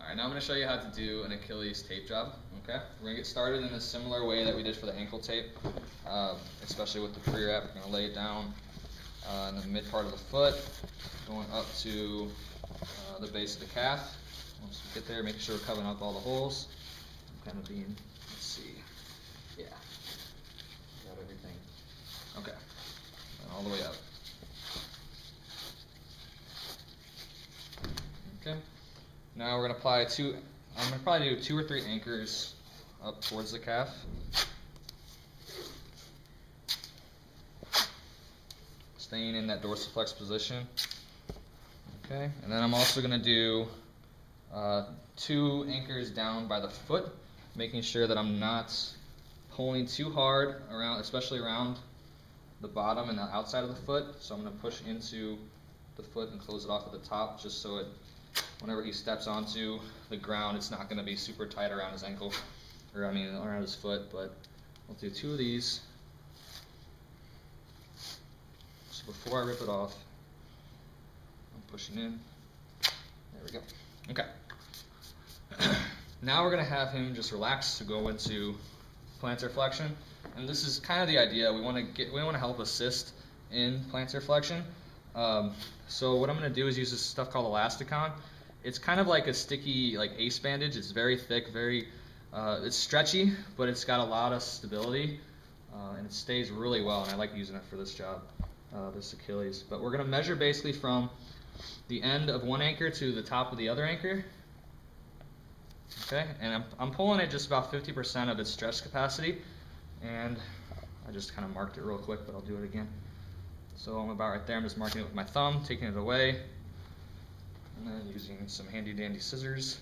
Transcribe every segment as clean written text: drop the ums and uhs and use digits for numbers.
Alright, now I'm going to show you how to do an Achilles tape job. Okay, we're going to get started in a similar way that we did for the ankle tape, especially with the pre-wrap. We're going to lay it down in the mid part of the foot, going up to the base of the calf. Once we get there, making sure we're covering up all the holes. Kind of being, let's see, yeah, got everything. Okay, and all the way up. Okay. Now we're going to apply I'm going to probably do 2 or 3 anchors up towards the calf. Staying in that dorsiflex position. Okay, and then I'm also going to do 2 anchors down by the foot, making sure that I'm not pulling too hard around, especially around the bottom and the outside of the foot. So I'm going to push into the foot and close it off at the top, just so it, whenever he steps onto the ground, it's not going to be super tight around his ankle, or I mean around his foot. But I'll do 2 of these. So before I rip it off, I'm pushing in. There we go. Okay. Now we're going to have him just relax to go into plantar flexion, and this is kind of the idea. We want to help assist in plantar flexion. So what I'm going to do is use this stuff called elasticon. It's kind of like a sticky ace bandage. It's very thick, it's stretchy, but it's got a lot of stability, and it stays really well, and I like using it for this job, this Achilles. But we're going to measure basically from the end of one anchor to the top of the other anchor. Okay, and I'm pulling it just about 50% of its stretch capacity, and I just kind of marked it real quick, but I'll do it again. So I'm about right there. I'm just marking it with my thumb, taking it away, and then using some handy dandy scissors.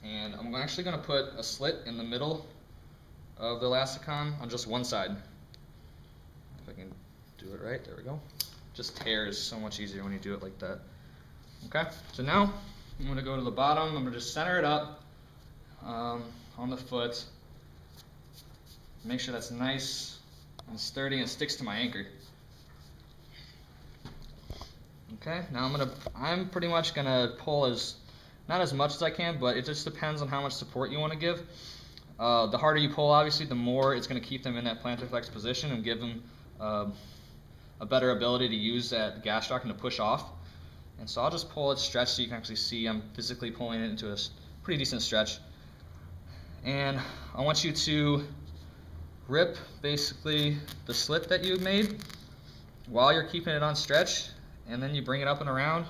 And I'm actually going to put a slit in the middle of the elasticon on just one side. If I can do it right, there we go. Just tears so much easier when you do it like that. Okay, so now I'm going to go to the bottom. I'm going to just center it up on the foot. Make sure that's nice and sturdy and sticks to my anchor. Okay, now I'm pretty much gonna pull not as much as I can, but it just depends on how much support you want to give. The harder you pull, obviously, the more it's going to keep them in that plantar flex position and give them a better ability to use that gastroc and to push off. And so I'll just pull it stretched so you can actually see I'm physically pulling it into a pretty decent stretch. And I want you to rip basically the slit that you made while you're keeping it on stretch, and then you bring it up and around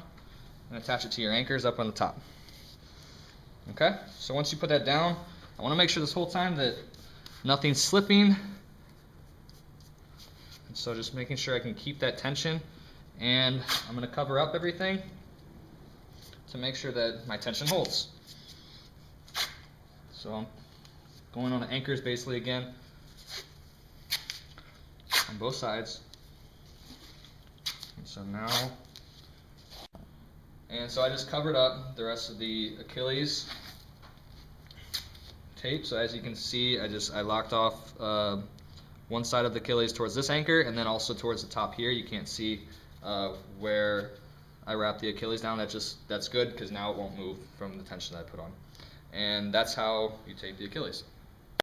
and attach it to your anchors up on the top. Okay, so once you put that down, I want to make sure this whole time that nothing's slipping, and so just making sure I can keep that tension, and I'm going to cover up everything to make sure that my tension holds. So I'm going on the anchors basically again on both sides. And so I just covered up the rest of the Achilles tape. So as you can see, I locked off one side of the Achilles towards this anchor, and then also towards the top here. You can't see where I wrapped the Achilles down. That's good, because now it won't move from the tension that I put on. And that's how you tape the Achilles.